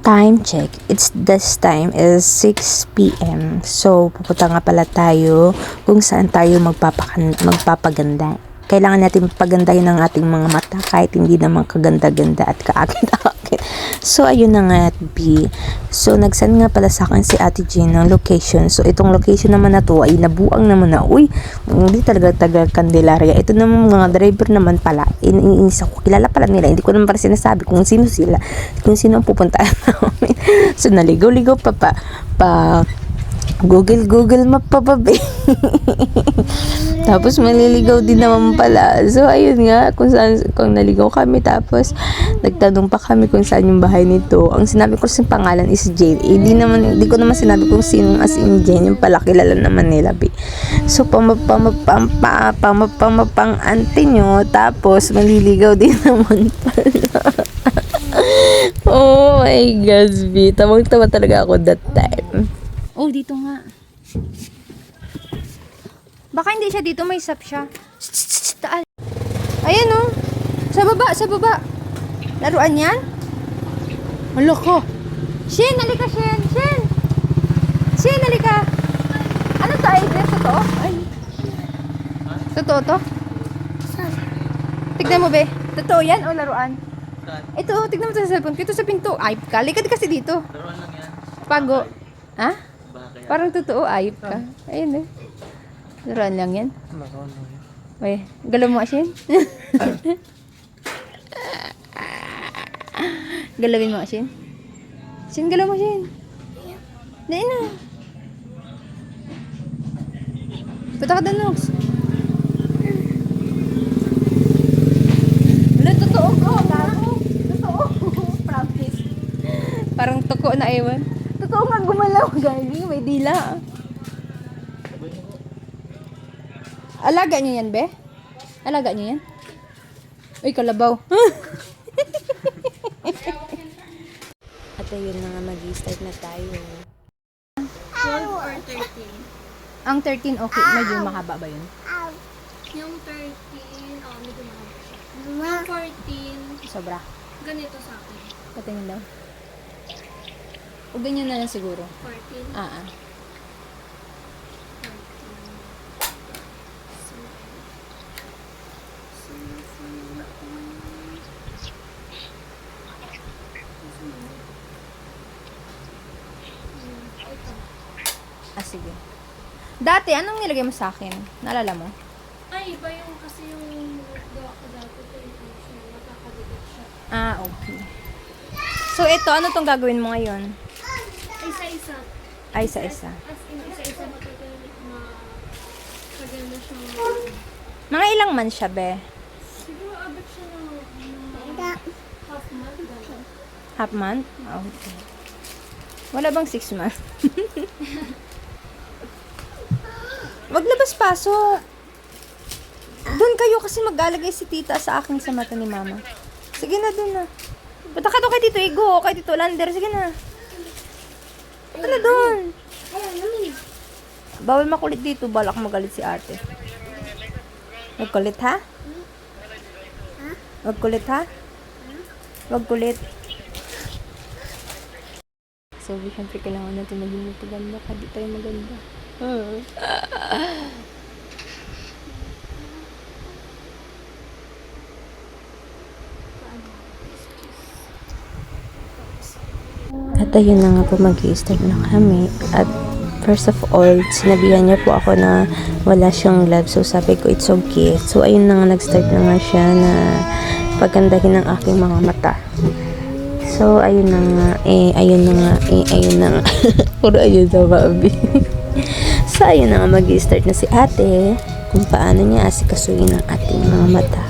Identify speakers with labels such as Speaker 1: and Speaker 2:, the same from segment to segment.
Speaker 1: Time check. It's this time is 6 p.m. So, pupunta nga pala tayo kung saan tayo magpapaganda. Kailangan natin pagandahin ang ating mga mata kahit hindi naman kaganda-ganda at kaakit-akit. So, ayun na nga B. So, nagsan nga pala sa akin si Ate Jane ng location. So, itong location naman na to ay nabuang naman na, uy, hindi talaga taga Candelaria. Ito naman mga driver naman pala. Iniinis ako. Kilala pala nila. Hindi ko naman pala sinasabi kung sino sila. Kung sino ang pupuntaan namin. So, naligaw-ligaw pa Google Map pa babe. Tapos maliligaw din naman pala. So ayun nga, kung naligaw kami, tapos nagtanong pa kami kung saan yung bahay nito. Ang sinabi ko sa pangalan is Jane. Di ko naman sinabi kung sino as in Jane. Yung pala kilala naman nila be. So pamapang ante nyo, tapos maliligaw din naman pala. Oh my gosh, B. Tawang-tawa talaga ako that time.
Speaker 2: Oh, dito nga. Baka hindi siya dito, may sap siya. Taal. Ayan oh. Sa baba. Laruan yan? Hala ko. Shin, halika Shin. Shin, halika. Ano to? Ay, totoo? Ay. Totoo to? Tignan mo be. Totoo yan o laruan? Ito, tignan mo sa cellphone ko. Ito sa pinto. Ay, kalikad kasi dito.
Speaker 3: Laruan lang yan.
Speaker 2: Pago. Ha?
Speaker 3: Bakit?
Speaker 2: Parang totoo, ayop ka. Ayun eh. Laruan lang yan.
Speaker 3: Laruan lang yan.
Speaker 2: Uy, galaw mo Ashin. Galawin mo Ashin. Shin, galaw mo Ashin. Nain na. Punta ka doon, Nox. Wala, totoo ko. Gago. Totoo. Practice. Parang toko na ewan. Totoo nga gumalaw, gagi. May dila. Alaga niyo yan, be? Alaga niyo yan? Uy, kalabaw.
Speaker 1: At ayun na nga, mag-i-start na tayo.
Speaker 4: 12 or 13?
Speaker 2: Ang 13, okay. Medyo mahaba ba yun?
Speaker 4: Yung 13, medyo mahaba siya. Yung 14,
Speaker 2: Sobra.
Speaker 4: ganito sa akin.
Speaker 2: Patingin daw. O ganyan na lang siguro.
Speaker 4: 14,
Speaker 2: Ah.
Speaker 4: 13.
Speaker 2: Sige. Dati, anong nilagay mo sa akin? Naalala mo?
Speaker 4: Ay, iba yung kasi yung gawa ko dati ito yung siya, nakakadikit siya.
Speaker 2: Ah, okay. So, ito, ano tong gagawin mo ngayon?
Speaker 4: Isa-isa.
Speaker 2: Ay, isa-isa.
Speaker 4: As in, isa-isa matutunan na kaganda siyang
Speaker 2: Mga ilang months siya, be?
Speaker 4: siguro abot siya ng half month. Ganun.
Speaker 2: Half month? Ah, okay. Wala bang 6 months? Maglabas pasok. Doon kayo kasi maglalagay si tita sa akin sa mata ni mama. Sige na, doon na. Punta ka doon kay Tito Igo, kay Tito Lander. Sige na. Punta na doon. Bawal makulit dito, balak magalit si ate. Wag kulit, ha? Wag kulit, ha? Wag kulit. So, siyempre kailangan natin maging maganda. Hindi tayo maganda.
Speaker 1: At ayun na nga po, mag-i-start na kami. At first of all, sinabihan niya po ako na wala siyang love. So sabi ko, it's okay. So ayun na nga, nag-start na nga siya na pagandahin ang aking mga mata. So ayun na nga, ayun na nga. Puro ayun na babi. So ayun na nga, mag-i-start na si ate kung paano niya asikasuhin ang ating mga mata.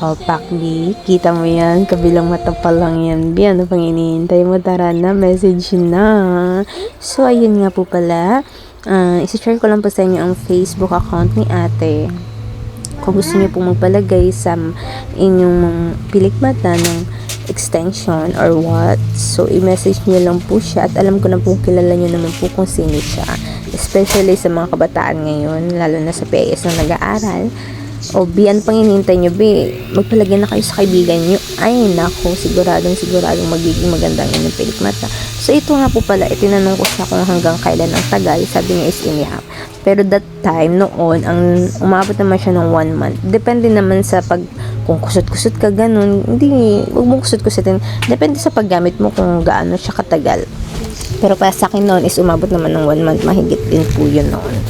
Speaker 1: Oh, Pakli, kita mo yan, kabilang mata pa lang yan. Bi, ano pang hinihintay mo? Tara na, message na. So, ayun nga po pala. Isi-share ko lang po sa inyo ang Facebook account ni ate. Kung gusto niyo pong magpalagay sa inyong pilik mata ng extension or what, so i-message niyo lang po siya at alam ko na po kilala niyo naman po kung sino siya. Especially sa mga kabataan ngayon, lalo na sa PAS na nag-aaral. O B, ano pang hinihintay nyo, B? Magpalagay na kayo sa kaibigan nyo. Ay, nako, siguradong magiging magandang inyong pilik mata. So, ito nga po pala, itinanong ko siya kung hanggang kailan ang tagal. Sabi niya is inihap. Pero that time, noon, ang umabot naman siya ng 1 month. Depende naman sa kung kusot-kusot ka, ganun. Hindi, huwag mong kusot-kusotin. Depende sa paggamit mo kung gaano siya katagal. Pero para sa akin noon is umabot naman ng 1 month. Mahigit din po yun noon.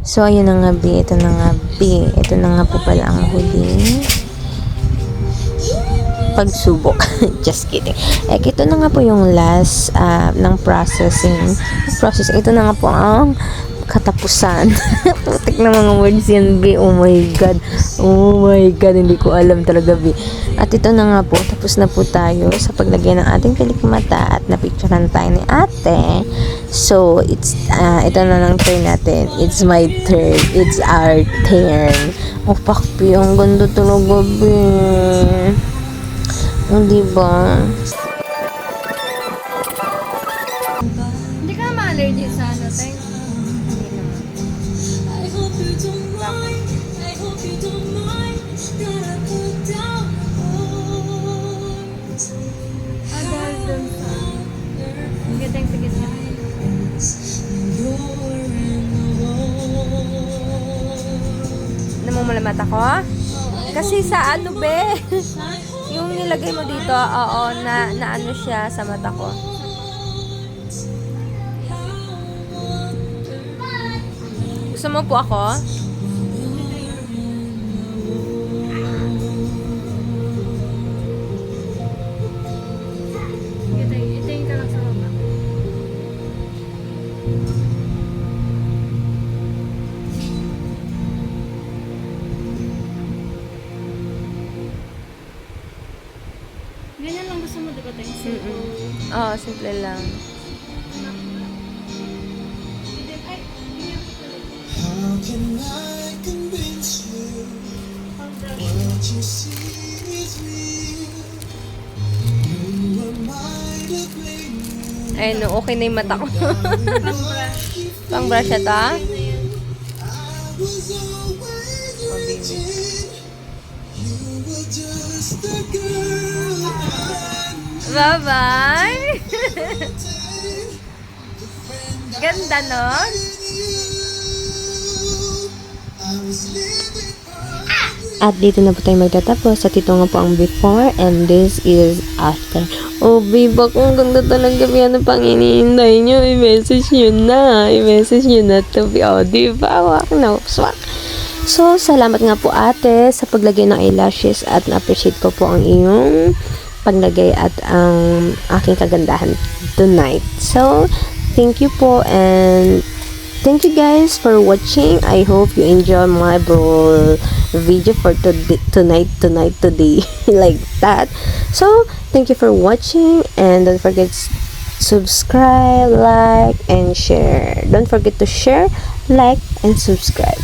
Speaker 1: So, ayun na nga, B. Ito na nga, B. Ito na nga po pala ang huling pagsubok. Just kidding. Ito na nga po yung last ng processing. Ito na nga po ang katapusan. Putik na mga words yan, B. Oh my God. Oh my God. Hindi ko alam talaga, B. At ito na nga po. Tapos na po tayo sa paglagay ng ating pilik mata at napicturean tayo ni ate. So, ito na lang turn natin. It's my turn. It's our turn. Oh, pakpi. Ang ganda talaga, B. Oh, diba?
Speaker 2: Hindi ka naman allergic sa ano, Tay? Dahil dun sa... Sige, Tay, sige, sige. Namumula mata ko? Kasi sa ano, be? Yung nilagay mo dito, oo, na ano siya sa mata ko. Gusto mo po ako?
Speaker 4: Itingin ka lang sa baba. Ganyan lang gusto mo, diba, Teng?
Speaker 1: Oo, simple lang.
Speaker 4: Ay, hindi ako pala.
Speaker 5: How can I convince you what you see is real? Who am I to blame you?
Speaker 1: Ay, no, okay na yung mata ko.
Speaker 4: Pang-brush.
Speaker 1: Pang-brush siya ta?
Speaker 5: I was always waiting. You were just a girl I
Speaker 1: Bye-bye!
Speaker 5: wanted.
Speaker 1: Ganda, no?
Speaker 5: I was living
Speaker 1: At dito na po tayo magtatapos. At ito nga po ang before and this is after. Oh, babe, ang ganda talaga. Ano pang iniintay nyo? I-message nyo na. I-message nyo na to. Oh, diba? Wak na. Swak. So, salamat nga po ate sa paglagay ng eyelashes at na-appreciate ko po ang iyong paglagay at ang aking kagandahan tonight. So, thank you po and thank you guys for watching. I hope you enjoy my video for tonight, today, like that. So, thank you for watching and don't forget subscribe, like, and share. Don't forget to share, like, and subscribe.